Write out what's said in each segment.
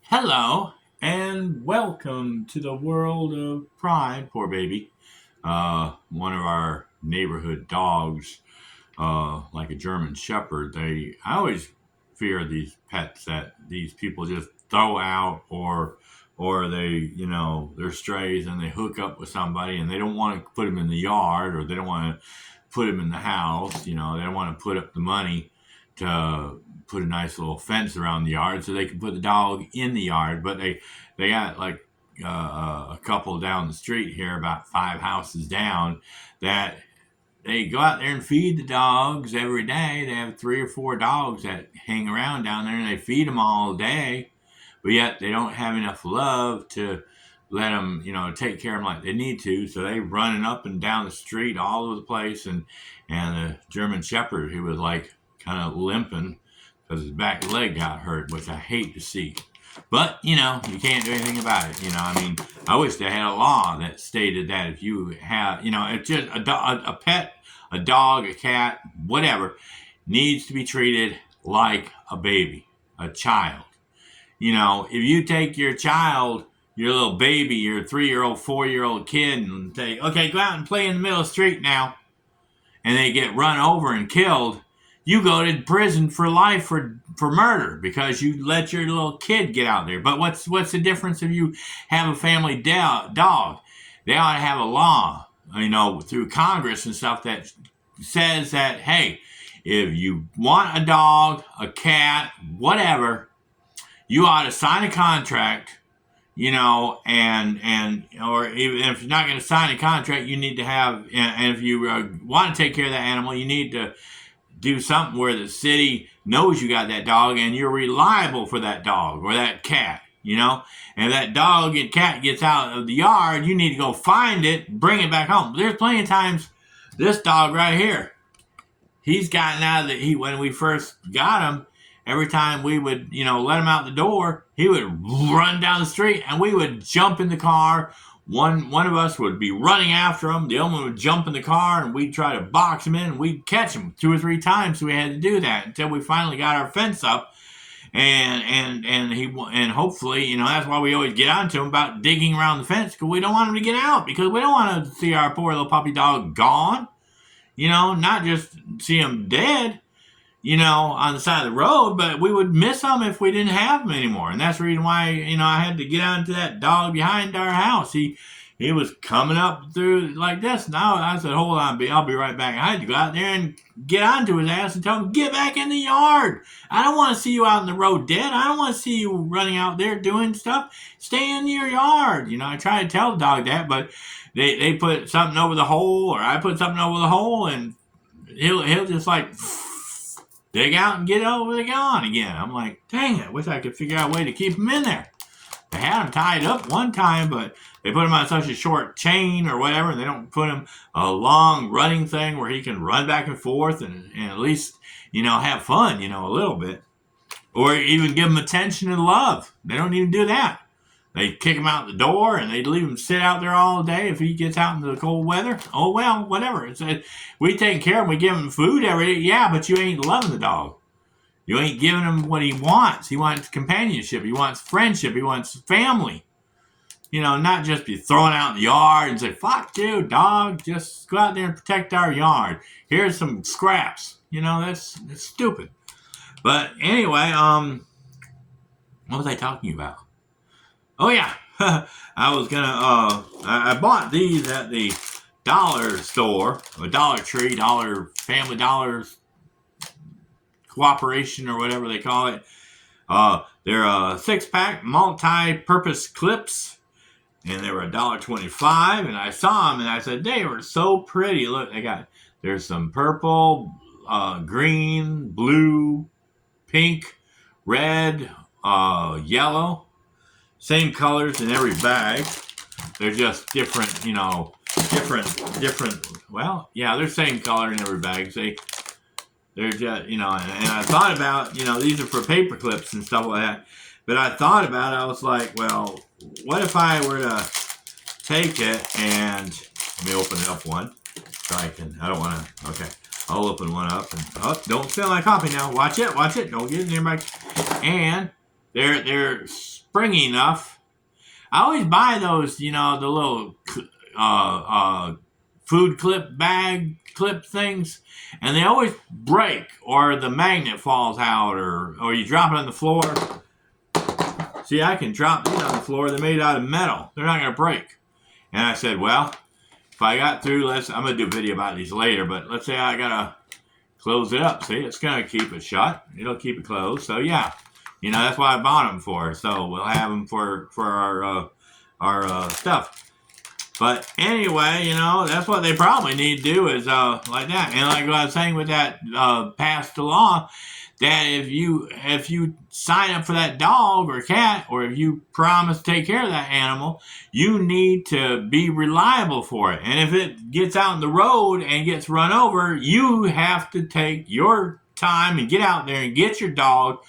Hello and welcome to the world of Pride, poor baby. One of our neighborhood dogs, like a German Shepherd, I always fear these pets that these people just throw out or they're strays and they hook up with somebody and they don't want to put them in the yard or they don't want to put them in the house. They don't want to put up the money to put a nice little fence around the yard so they can put the dog in the yard. But they got like a couple down the street here, about five houses down, that they go out there and feed the dogs every day. They have three or four dogs that hang around down there and they feed them all day, but yet they don't have enough love to let them, take care of them like they need to. So they running up and down the street all over the place. And the German Shepherd, he was like kind of limping because his back leg got hurt, which I hate to see. But, you can't do anything about it. I wish they had a law that stated that if you have, it's just a pet, a dog, a cat, whatever, needs to be treated like a baby, a child. If you take your child, your little baby, your 3-year-old, 4-year-old kid, and say, okay, go out and play in the middle of the street now, and they get run over and killed, you go to prison for life for murder because you let your little kid get out there. But what's the difference if you have a family dog? They ought to have a law, through Congress and stuff that says that, hey, if you want a dog, a cat, whatever, you ought to sign a contract, and or even if you're not going to sign a contract, you need to have, and if you want to take care of that animal, you need to do something where the city knows you got that dog and you're reliable for that dog or that cat, And if that dog and cat gets out of the yard, you need to go find it, bring it back home. There's plenty of times this dog right here, he's gotten out of when we first got him, every time we would, let him out the door, he would run down the street and we would jump in the car. One of us would be running after him. The other one would jump in the car and we'd try to box him in and we'd catch him 2 or 3 times. So we had to do that until we finally got our fence up. And hopefully, that's why we always get on to him about digging around the fence, because we don't want him to get out, because we don't want to see our poor little puppy dog gone. Not just see him dead, on the side of the road, but we would miss them if we didn't have them anymore. And that's the reason why, I had to get onto that dog behind our house. He was coming up through like this. Now I said, hold on, I'll be right back. I had to go out there and get onto his ass and tell him, get back in the yard. I don't want to see you out in the road dead. I don't want to see you running out there doing stuff. Stay in your yard. I try to tell the dog that, but they put something over the hole, or I put something over the hole, and he'll just like dig out and get over the gone again. I'm like, dang it, wish I could figure out a way to keep him in there. They had him tied up one time, but they put him on such a short chain or whatever, and they don't put him a long running thing where he can run back and forth and at least, have fun, a little bit. Or even give him attention and love. They don't even do that. They kick him out the door and they leave him sit out there all day if he gets out into the cold weather. Oh, well, whatever. We take care of him. We give him food every day. Yeah, but you ain't loving the dog. You ain't giving him what he wants. He wants companionship. He wants friendship. He wants family. Not just be thrown out in the yard and say, fuck you, dog. Just go out there and protect our yard. Here's some scraps. That's stupid. But anyway, what was I talking about? Oh yeah, I was gonna. I bought these at the dollar store, or Dollar Tree, Family Dollars Cooperation, or whatever they call it. They're a 6-pack multi-purpose clips, and they were $1.25. And I saw them, and I said they were so pretty. Look, there's some purple, green, blue, pink, red, yellow. Same colors in every bag. They're just different, different. Well, yeah, they're same color in every bag. They're just, and I thought about, these are for paper clips and stuff like that. But I thought about it. I was like, well, what if I were to take it and let me open it up one. So I don't want to. Okay, I'll open one up and don't spill my coffee now. Watch it. Don't get it near my. And they're springy enough. I always buy those, the little food clip bag clip things, and they always break, or the magnet falls out, or you drop it on the floor. See, I can drop these on the floor. They're made out of metal. They're not going to break. And I said, well, if I got through, I'm going to do a video about these later, but let's say I got to close it up. See, it's going to keep it shut. It'll keep it closed. So, yeah, that's what I bought them for. So we'll have them for our stuff. But anyway, that's what they probably need to do is like that. And like what I was saying with that passed the law, that if you sign up for that dog or cat, or if you promise to take care of that animal, you need to be reliable for it. And if it gets out on the road and gets run over, you have to take your time and get out there and get your dog,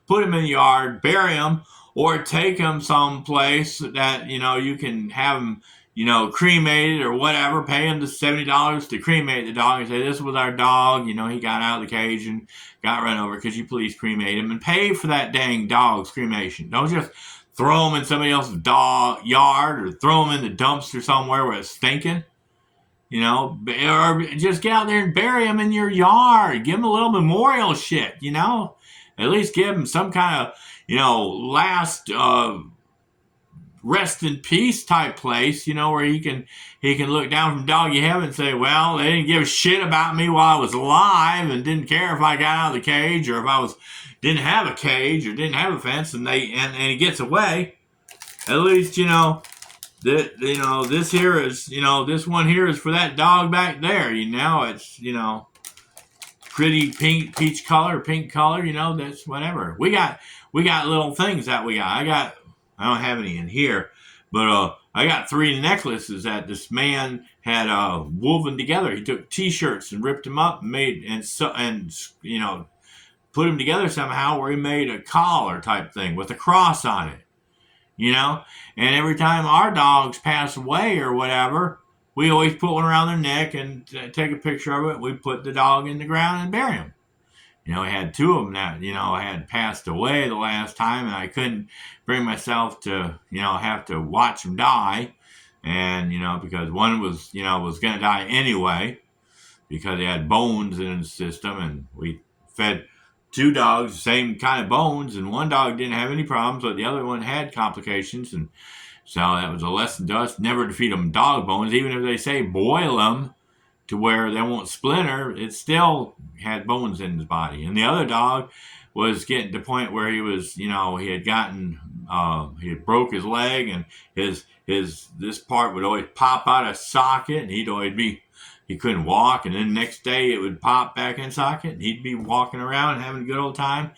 put him in the yard, bury him, or take him someplace that you can have him cremated or whatever. Pay him the $70 to cremate the dog and say, this was our dog, he got out of the cage and got run over. Could you please cremate him? And pay for that dang dog's cremation. Don't just throw him in somebody else's dog yard, or throw him in the dumpster somewhere where it's stinking. Or just get out there and bury him in your yard. Give him a little memorial shit, At least give him some kind of, last rest in peace type place, where he can look down from doggy heaven and say, well, they didn't give a shit about me while I was alive, and didn't care if I got out of the cage, or if I didn't have a cage or didn't have a fence, and he gets away. At least, this here is, this one here is for that dog back there. It's, pretty peach color, pink color, that's whatever. We got little things that I don't have any in here, but I got 3 necklaces that this man had woven together. He took T-shirts and ripped them up and put them together somehow, where he made a collar type thing with a cross on it. And every time our dogs pass away or whatever, we always put one around their neck and take a picture of it. We put the dog in the ground and bury him. I had 2 of them that, had passed away the last time, and I couldn't bring myself to, have to watch them die. And, because one was going to die anyway, because he had bones in his system, and we fed 2 dogs the same kind of bones, and one dog didn't have any problems, but the other one had complications. And so that was a lesson to us, never to feed them dog bones, even if they say boil them to where they won't splinter, it still had bones in his body. And the other dog was getting to the point where he was, he had broke his leg, and this part would always pop out of socket, and he couldn't walk, and then the next day it would pop back in socket, and he'd be walking around and having a good old time,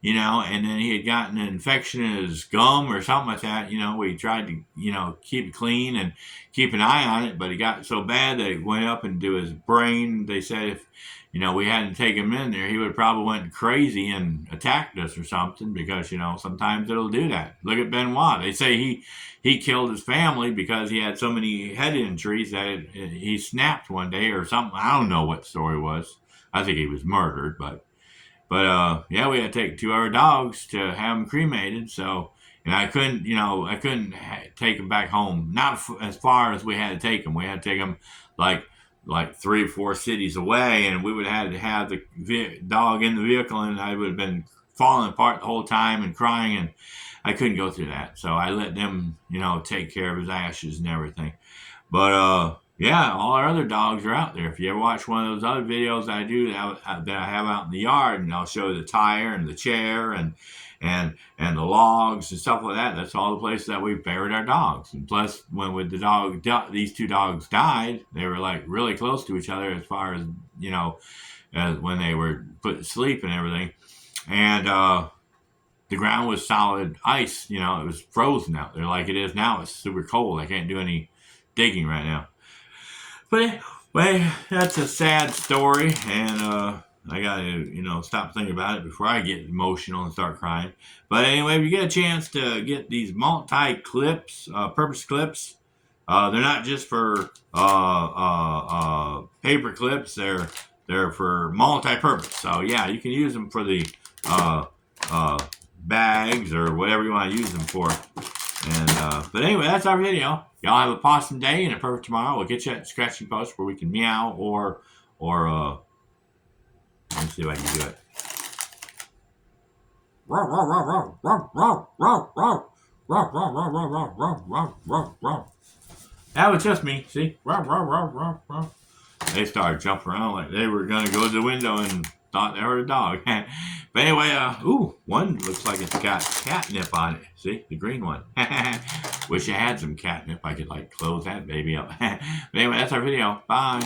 and then he had gotten an infection in his gum or something like that. We tried to, keep it clean and keep an eye on it, but it got so bad that it went up into his brain. They said if, we hadn't taken him in there, he would have probably went crazy and attacked us or something, because, sometimes it'll do that. Look at Benoit. They say he killed his family because he had so many head injuries that he snapped one day or something. I don't know what the story was. I think he was murdered, but yeah, we had to take 2 of our dogs to have them cremated. So, and I couldn't take them back home. Not as far as we had to take them. We had to take them like 3 or 4 cities away, and we would have had to have the dog in the vehicle, and I would have been falling apart the whole time and crying, and I couldn't go through that. So I let them, take care of his ashes and everything. But yeah, all our other dogs are out there. If you ever watch one of those other videos I do that I have out in the yard, and I'll show the tire and the chair and the logs and stuff like that, that's all the places that we've buried our dogs. And plus, when these 2 dogs died, they were like really close to each other as far as, as when they were put to sleep and everything. And the ground was solid ice, it was frozen out there like it is now. It's super cold. I can't do any digging right now. But anyway, that's a sad story, and I gotta, stop thinking about it before I get emotional and start crying. But anyway, if you get a chance to get these multi-clips, purpose clips, they're not just for paper clips. They're for multi-purpose. So yeah, you can use them for the bags or whatever you want to use them for. And but anyway, that's our video. Y'all have a awesome day and a perfect tomorrow. We'll get you at scratching post where we can meow or let me see if I can do it. That was just me. See? They started jumping around like they were gonna go to the window and thought they heard a dog. But anyway, one looks like it's got catnip on it. See, the green one. Wish I had some catnip. I could like close that baby up. But anyway, that's our video. Bye.